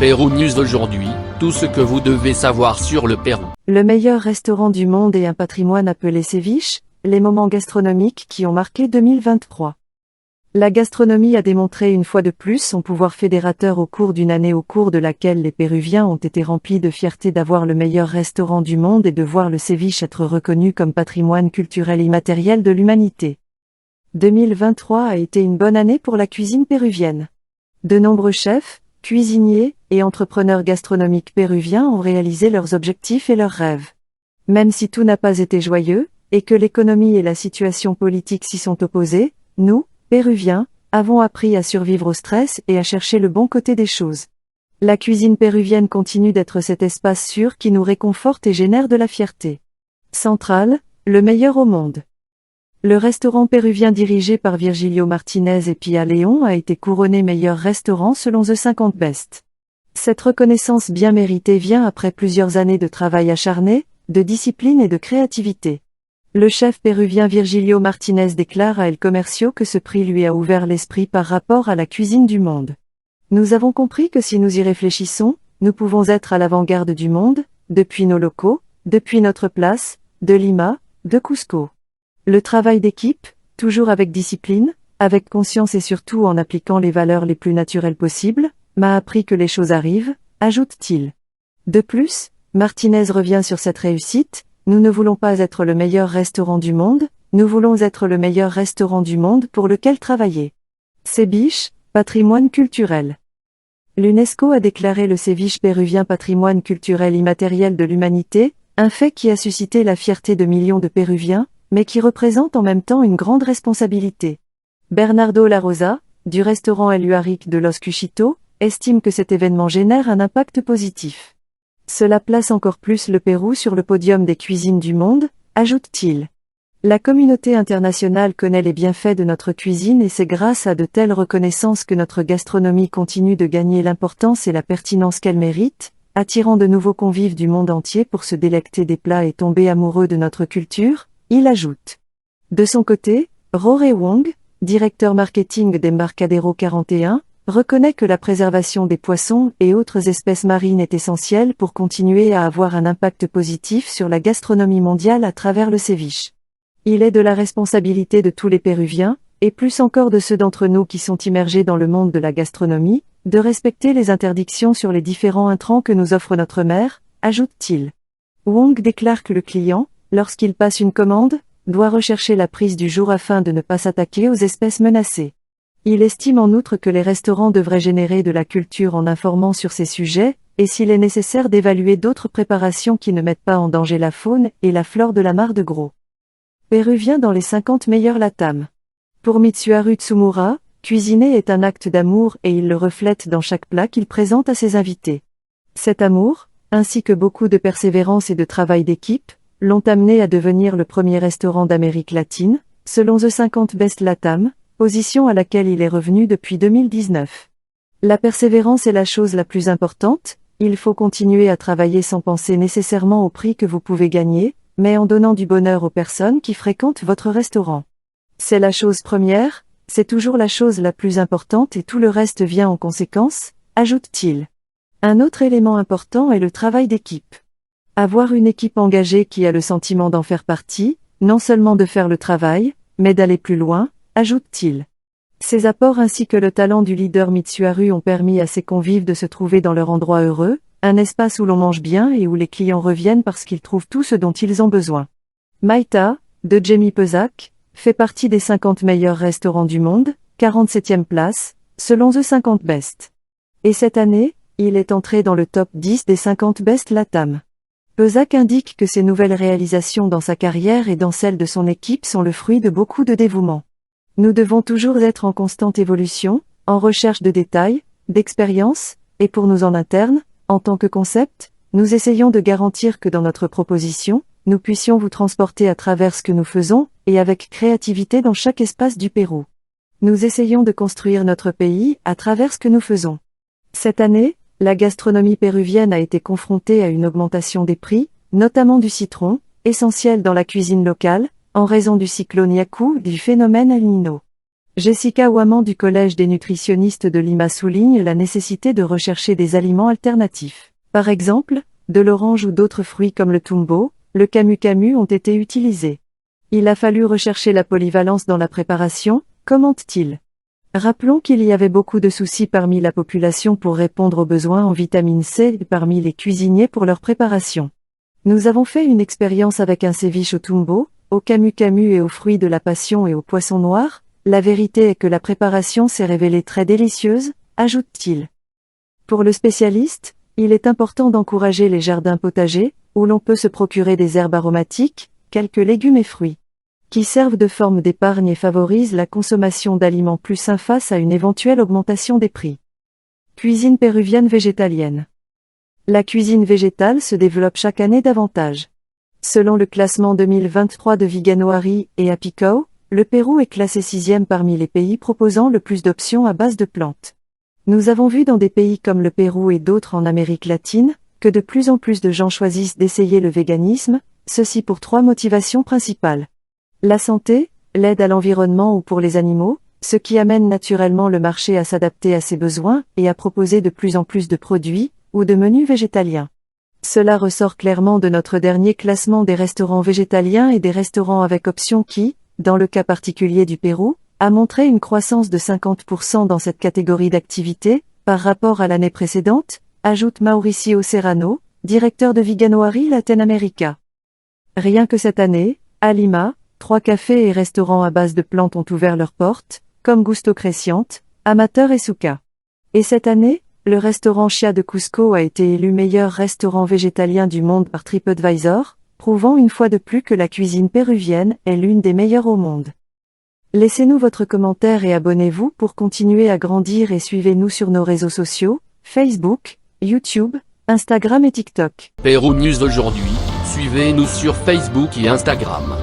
Pérou News aujourd'hui, tout ce que vous devez savoir sur le Pérou. Le meilleur restaurant du monde et un patrimoine appelé Ceviche, les moments gastronomiques qui ont marqué 2023. La gastronomie a démontré une fois de plus son pouvoir fédérateur au cours d'une année au cours de laquelle les Péruviens ont été remplis de fierté d'avoir le meilleur restaurant du monde et de voir le Ceviche être reconnu comme patrimoine culturel immatériel de l'humanité. 2023 a été une bonne année pour la cuisine péruvienne. De nombreux chefs, cuisiniers et entrepreneurs gastronomiques péruviens ont réalisé leurs objectifs et leurs rêves. Même si tout n'a pas été joyeux, et que l'économie et la situation politique s'y sont opposées, nous, Péruviens, avons appris à survivre au stress et à chercher le bon côté des choses. La cuisine péruvienne continue d'être cet espace sûr qui nous réconforte et génère de la fierté. Central, le meilleur au monde. Le restaurant péruvien dirigé par Virgilio Martinez et Pia León a été couronné meilleur restaurant selon The 50 Best. Cette reconnaissance bien méritée vient après plusieurs années de travail acharné, de discipline et de créativité. Le chef péruvien Virgilio Martinez déclare à El Comercio que ce prix lui a ouvert l'esprit par rapport à la cuisine du monde. Nous avons compris que si nous y réfléchissons, nous pouvons être à l'avant-garde du monde, depuis nos locaux, depuis notre place, de Lima, de Cusco. Le travail d'équipe, toujours avec discipline, avec conscience et surtout en appliquant les valeurs les plus naturelles possibles, m'a appris que les choses arrivent, ajoute-t-il. De plus, Martinez revient sur cette réussite, nous ne voulons pas être le meilleur restaurant du monde, nous voulons être le meilleur restaurant du monde pour lequel travailler. Ceviche, patrimoine culturel. L'UNESCO a déclaré le Ceviche péruvien patrimoine culturel immatériel de l'humanité, un fait qui a suscité la fierté de millions de Péruviens, mais qui représente en même temps une grande responsabilité. Bernardo La Rosa, du restaurant El Huaric de Los Cuchitos, estime que cet événement génère un impact positif. Cela place encore plus le Pérou sur le podium des cuisines du monde, ajoute-t-il. La communauté internationale connaît les bienfaits de notre cuisine et c'est grâce à de telles reconnaissances que notre gastronomie continue de gagner l'importance et la pertinence qu'elle mérite, attirant de nouveaux convives du monde entier pour se délecter des plats et tomber amoureux de notre culture, il ajoute. De son côté, Rory Wong, directeur marketing d'Embarcadero 41, reconnaît que la préservation des poissons et autres espèces marines est essentielle pour continuer à avoir un impact positif sur la gastronomie mondiale à travers le Ceviche. Il est de la responsabilité de tous les Péruviens, et plus encore de ceux d'entre nous qui sont immergés dans le monde de la gastronomie, de respecter les interdictions sur les différents intrants que nous offre notre mer, ajoute-t-il. Wong déclare que le client, lorsqu'il passe une commande, doit rechercher la prise du jour afin de ne pas s'attaquer aux espèces menacées. Il estime en outre que les restaurants devraient générer de la culture en informant sur ces sujets, et s'il est nécessaire d'évaluer d'autres préparations qui ne mettent pas en danger la faune et la flore de la mare de Gros. Péruvien dans les 50 meilleurs LATAM. Pour Mitsuharu Tsumura, cuisiner est un acte d'amour et il le reflète dans chaque plat qu'il présente à ses invités. Cet amour, ainsi que beaucoup de persévérance et de travail d'équipe, l'ont amené à devenir le premier restaurant d'Amérique latine, selon The 50 Best LATAM, position à laquelle il est revenu depuis 2019. La persévérance est la chose la plus importante, il faut continuer à travailler sans penser nécessairement au prix que vous pouvez gagner, mais en donnant du bonheur aux personnes qui fréquentent votre restaurant. C'est la chose première, c'est toujours la chose la plus importante et tout le reste vient en conséquence, ajoute-t-il. Un autre élément important est le travail d'équipe. Avoir une équipe engagée qui a le sentiment d'en faire partie, non seulement de faire le travail, mais d'aller plus loin, ajoute-t-il. Ces apports ainsi que le talent du leader Mitsuharu ont permis à ses convives de se trouver dans leur endroit heureux, un espace où l'on mange bien et où les clients reviennent parce qu'ils trouvent tout ce dont ils ont besoin. Maïta, de Jamie Pesac, fait partie des 50 meilleurs restaurants du monde, 47e place, selon The 50 Best. Et cette année, il est entré dans le top 10 des 50 Best LATAM. Pesac indique que ses nouvelles réalisations dans sa carrière et dans celle de son équipe sont le fruit de beaucoup de dévouement. Nous devons toujours être en constante évolution, en recherche de détails, d'expérience, et pour nous en interne, en tant que concept, nous essayons de garantir que dans notre proposition, nous puissions vous transporter à travers ce que nous faisons, et avec créativité dans chaque espace du Pérou. Nous essayons de construire notre pays à travers ce que nous faisons. Cette année, la gastronomie péruvienne a été confrontée à une augmentation des prix, notamment du citron, essentiel dans la cuisine locale, en raison du cyclone Yaku et du phénomène El Niño. Jessica Waman du Collège des nutritionnistes de Lima souligne la nécessité de rechercher des aliments alternatifs. Par exemple, de l'orange ou d'autres fruits comme le tumbo, le camu-camu ont été utilisés. Il a fallu rechercher la polyvalence dans la préparation, commente-t-il. Rappelons qu'il y avait beaucoup de soucis parmi la population pour répondre aux besoins en vitamine C et parmi les cuisiniers pour leur préparation. Nous avons fait une expérience avec un ceviche au tumbo, au camu-camu et aux fruits de la passion et au poisson noir. La vérité est que la préparation s'est révélée très délicieuse, ajoute-t-il. Pour le spécialiste, il est important d'encourager les jardins potagers, où l'on peut se procurer des herbes aromatiques, quelques légumes et fruits, qui servent de forme d'épargne et favorisent la consommation d'aliments plus sains face à une éventuelle augmentation des prix. Cuisine péruvienne végétalienne. La cuisine végétale se développe chaque année davantage. Selon le classement 2023 de Viganoari et Apico, le Pérou est classé 6e parmi les pays proposant le plus d'options à base de plantes. Nous avons vu dans des pays comme le Pérou et d'autres en Amérique latine, que de plus en plus de gens choisissent d'essayer le véganisme, ceci pour 3 motivations principales. La santé, l'aide à l'environnement ou pour les animaux, ce qui amène naturellement le marché à s'adapter à ses besoins et à proposer de plus en plus de produits, ou de menus végétaliens. Cela ressort clairement de notre dernier classement des restaurants végétaliens et des restaurants avec options qui, dans le cas particulier du Pérou, a montré une croissance de 50% dans cette catégorie d'activité, par rapport à l'année précédente, ajoute Mauricio Serrano, directeur de Viganoari Latin America. Rien que cette année, à Lima, 3 cafés et restaurants à base de plantes ont ouvert leurs portes, comme Gusto Creciente, Amateur et Suka. Et cette année, le restaurant Chia de Cusco a été élu meilleur restaurant végétalien du monde par TripAdvisor, prouvant une fois de plus que la cuisine péruvienne est l'une des meilleures au monde. Laissez-nous votre commentaire et abonnez-vous pour continuer à grandir et suivez-nous sur nos réseaux sociaux, Facebook, YouTube, Instagram et TikTok. Pérou News aujourd'hui, suivez-nous sur Facebook et Instagram.